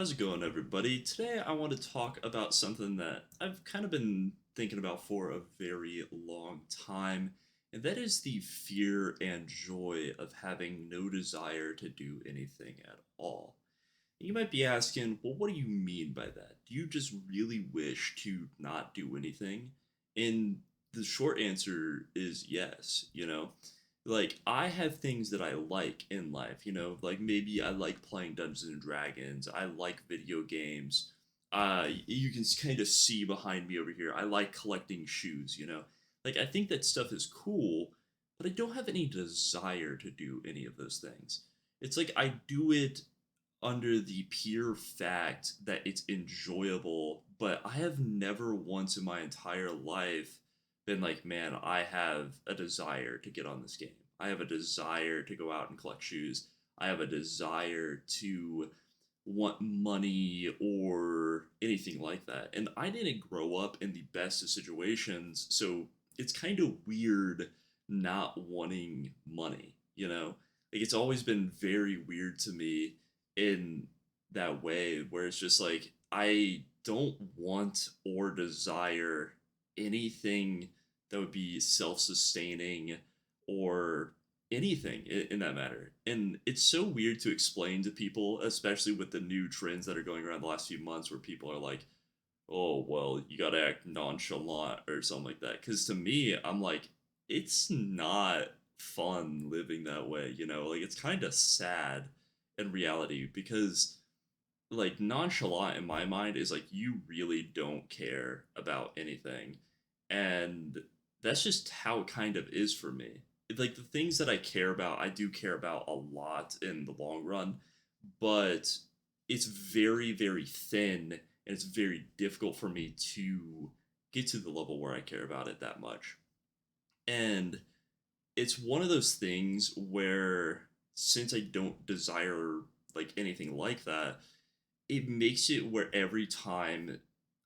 How's it going, everybody? Today, I want to talk about something that I've kind of been thinking about for a very long time, and that is the fear and joy of having no desire to do anything at all. You might be asking, well, what do you mean by that? Do you just really wish to not do anything? And the short answer is yes, Like, I have things that I like in life, like maybe I like playing Dungeons and Dragons, I like video games. You can kind of see behind me over here. I like collecting shoes. Like, I think that stuff is cool, but I don't have any desire to do any of those things. It's like I do it under the pure fact that it's enjoyable, but I have never once in my entire life been like, man, I have a desire to get on this game. I have a desire to go out and collect shoes. I have a desire to want money or anything like that. And I didn't grow up in the best of situations, so it's kind of weird not wanting money. Like, it's always been very weird to me in that way where it's just like I don't want or desire anything that would be self-sustaining or anything in that matter. And it's so weird to explain to people, especially with the new trends that are going around the last few months where people are like, oh, well, you gotta act nonchalant or something like that. Because to me, I'm like, it's not fun living that way. Like, it's kind of sad in reality because, like, nonchalant in my mind is like, you really don't care about anything. And that's just how it kind of is for me. Like, the things that I care about, I do care about a lot in the long run, but it's very, very thin, and it's very difficult for me to get to the level where I care about it that much. And it's one of those things where, since I don't desire like anything like that, it makes it where every time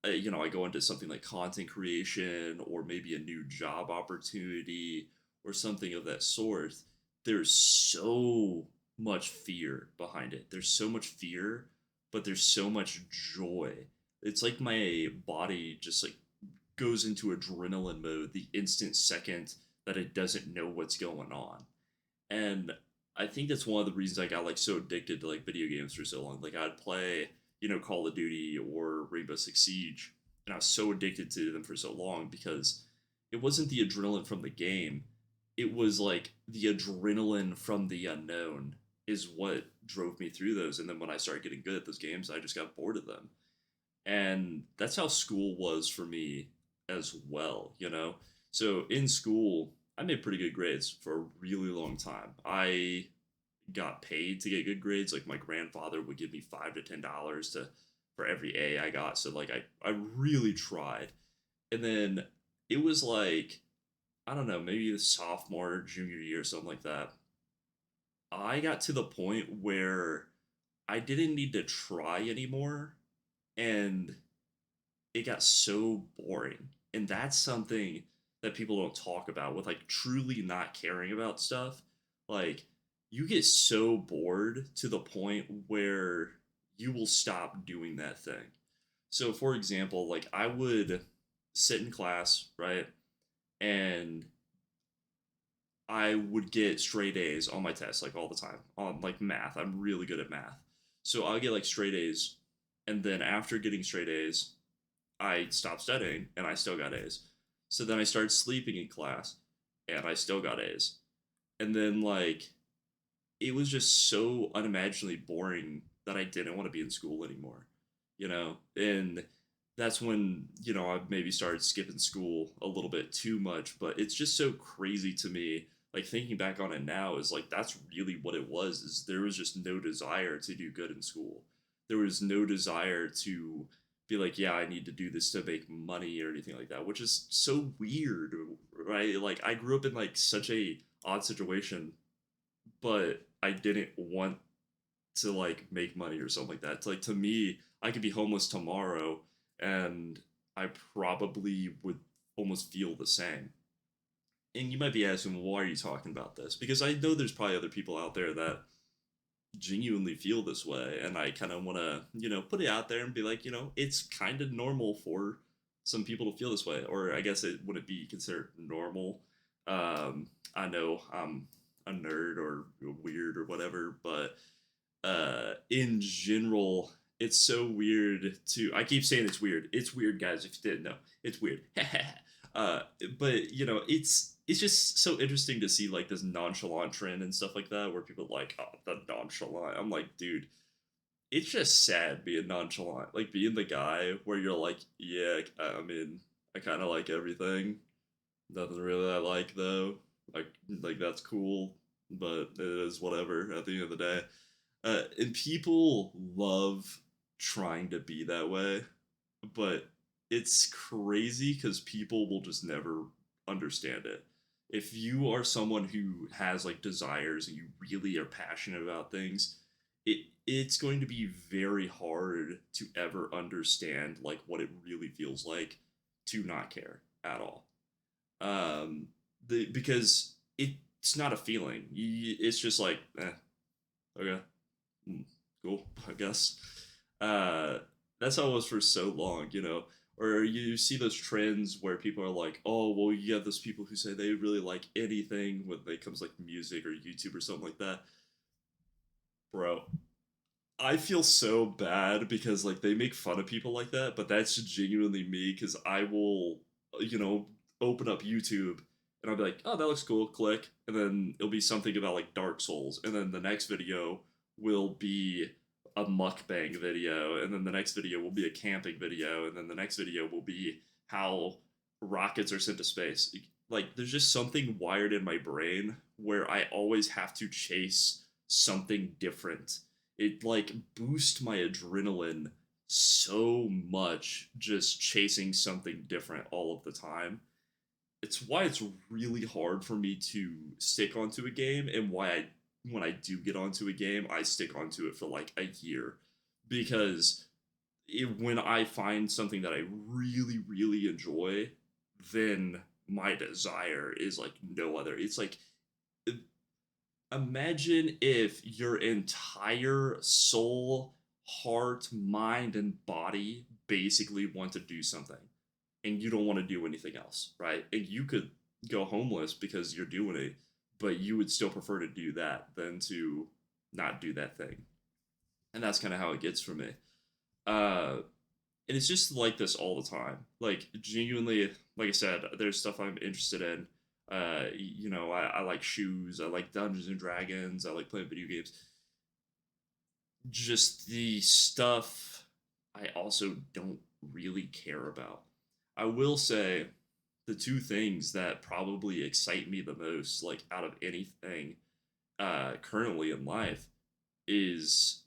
I go into something like content creation or maybe a new job opportunity or something of that sort, there's so much fear behind it. There's so much fear, but there's so much joy. It's like my body just like goes into adrenaline mode the instant second that it doesn't know what's going on. And I think that's one of the reasons I got like so addicted to like video games for so long. Like, I'd play, Call of Duty or Rainbow Six Siege, and I was so addicted to them for so long because it wasn't the adrenaline from the game. It was like the adrenaline from the unknown is what drove me through those. And then when I started getting good at those games, I just got bored of them. And that's how school was for me as well. So in school, I made pretty good grades for a really long time. I got paid to get good grades. Like, my grandfather would give me $5 to $10 to for every A I got. So like I really tried. And then it was like, I don't know, maybe the sophomore, junior year, something like that. I got to the point where I didn't need to try anymore, and it got so boring. And that's something that people don't talk about with like truly not caring about stuff. Like, you get so bored to the point where you will stop doing that thing. So for example, like, I would sit in class, right? And I would get straight A's on my tests like all the time on like math. I'm really good at math. So I'll get like straight A's, and then after getting straight A's, I stopped studying and I still got A's. So then I started sleeping in class and I still got A's. And then, like, it was just so unimaginably boring that I didn't want to be in school anymore. And that's when, I maybe started skipping school a little bit too much, but it's just so crazy to me. Like, thinking back on it now is like, that's really what it was, is there was just no desire to do good in school. There was no desire to be like, yeah, I need to do this to make money or anything like that, which is so weird, right? Like, I grew up in like such a odd situation, but I didn't want to like make money or something like that. It's like, to me, I could be homeless tomorrow and I probably would almost feel the same. And you might be asking, well, why are you talking about this? Because I know there's probably other people out there that genuinely feel this way, and I kind of want to, put it out there and be like, it's kind of normal for some people to feel this way, or I guess it wouldn't be considered normal. I know I'm a nerd or weird or whatever, but in general, it's so weird to. I keep saying it's weird. It's weird, guys. If you didn't know, it's weird. uh, but it's just so interesting to see like this nonchalant trend and stuff like that, where people are like, oh, the nonchalant. I'm like, dude, it's just sad being nonchalant, like being the guy where you're like, yeah, I mean, I kind of like everything. Nothing really I like though. Like, that's cool, but it is whatever at the end of the day. And people love trying to be that way, but it's crazy because people will just never understand it. If you are someone who has like desires and you really are passionate about things, it's going to be very hard to ever understand like what it really feels like to not care at all. Because it's not a feeling. It's just like, okay, mm, cool, I guess. Uh, that's how it was for so long, Or you see those trends where people are like, oh, well, you have those people who say they really like anything when it comes like music or YouTube or something like that. Bro, I feel so bad because like they make fun of people like that, but that's genuinely me because I will, you know, open up YouTube and I'll be like, oh, that looks cool, click, and then it'll be something about like Dark Souls, and then the next video will be a mukbang video, and then the next video will be a camping video, and then the next video will be how rockets are sent to space. Like, there's just something wired in my brain where I always have to chase something different. It like boosts my adrenaline so much just chasing something different all of the time. It's why it's really hard for me to stick onto a game, and why when I do get onto a game, I stick onto it for like a year, because when I find something that I really really enjoy, then my desire is like no other. It's like, imagine if your entire soul, heart, mind, and body basically want to do something and you don't want to do anything else, right? And you could go homeless because you're doing it, but you would still prefer to do that than to not do that thing. And that's kind of how it gets for me. Uh, and it's just like this all the time. Like, genuinely, like I said, there's stuff I'm interested in. I like shoes. I like Dungeons and Dragons. I like playing video games. Just the stuff I also don't really care about. I will say the two things that probably excite me the most, like out of anything, currently in life, is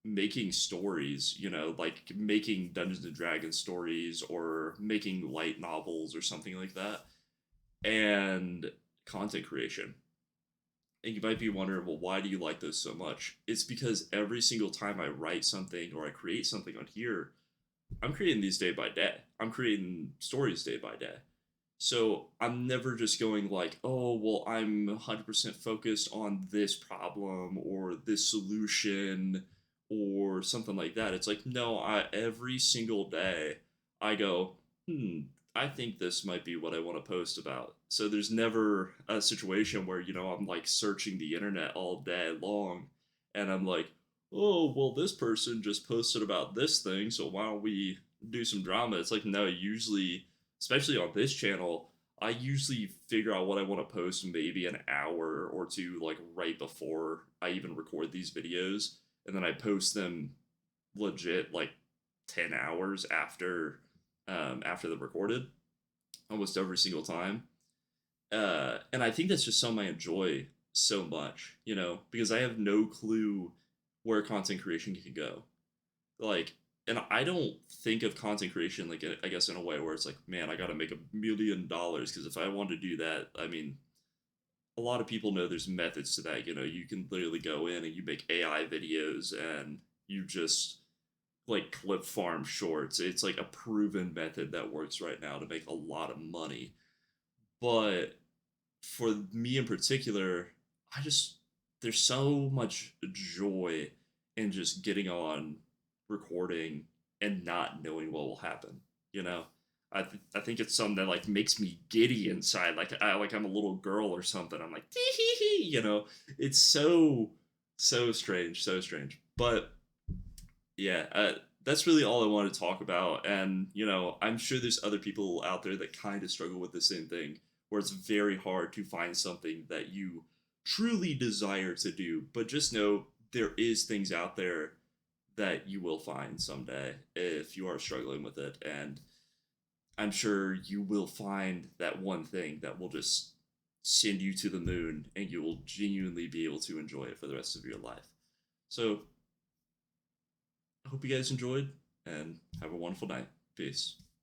making stories, like making Dungeons and Dragons stories or making light novels or something like that, and content creation. And you might be wondering, well, why do you like those so much? It's because every single time I write something or I create something on here, I'm creating these day by day. I'm creating stories day by day. So I'm never just going like, oh, well, I'm 100% focused on this problem or this solution or something like that. It's like, no, every single day I go, I think this might be what I want to post about. So there's never a situation where, I'm like searching the internet all day long and I'm like, oh, well, this person just posted about this thing, so why don't we do some drama? It's like, no, usually, especially on this channel, I usually figure out what I want to post maybe an hour or two, like right before I even record these videos. And then I post them legit like 10 hours after they're recorded, almost every single time. And I think that's just something I enjoy so much, because I have no clue where content creation can go. Like, and I don't think of content creation like, I guess, in a way where it's like, man, I got to make $1 million, because if I want to do that, I mean, a lot of people know there's methods to that. You can literally go in and you make AI videos and you just like clip farm shorts. It's like a proven method that works right now to make a lot of money. But for me in particular, I just there's so much joy in just getting on recording and not knowing what will happen. You know, I think it's something that like makes me giddy inside, like I'm a little girl or something. I'm like tee hee hee. It's so strange, so strange. But yeah, that's really all I wanted to talk about. And I'm sure there's other people out there that kind of struggle with the same thing, where it's very hard to find something that you truly desire to do. But just know there is things out there that you will find someday if you are struggling with it. And I'm sure you will find that one thing that will just send you to the moon and you will genuinely be able to enjoy it for the rest of your life. So I hope you guys enjoyed and have a wonderful night. Peace.